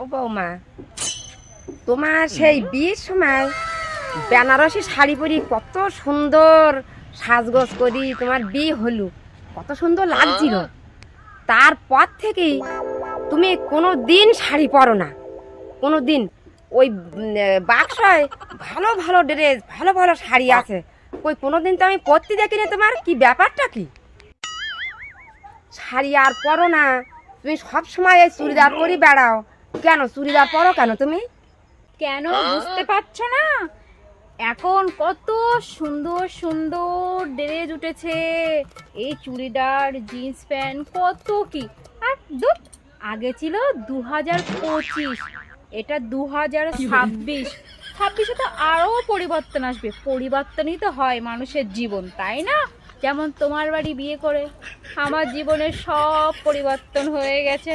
ও বৌমা, তোমার সেই বিয়ের সময় বেনারসি শাড়ি পরি কত সুন্দর সাজগোজ করি তোমার বিয়ে হলো, কত সুন্দর লাগছিল। তারপর থেকেই তুমি কোনো দিন শাড়ি পরো না, কোনো দিন। ওই বাক্সয় ভালো ভালো ড্রেস, ভালো ভালো শাড়ি আছে, ওই কোনো দিন তো আমি পরতে দেখিনি। তোমার কি ব্যাপারটা কি? শাড়ি আর পরো না, তুমি সব সময় এই চুড়িদার পরি বেড়াও কেন? চুড়িদার পরো কেন তুমি? কেন বুঝতে পারছো না? এখন কত সুন্দর সুন্দর ড্রেস উঠেছে, এই চুড়িদার, জিন্স প্যান্ট, কত কি। আর ধুর, আগে ছিল 2025, এটা 2026। 26-এ তো আরও পরিবর্তন আসবে। পরিবর্তনই তো হয় মানুষের জীবন, তাই না? যেমন তোমার বাড়ি বিয়ে করে আমার জীবনের সব পরিবর্তন হয়ে গেছে।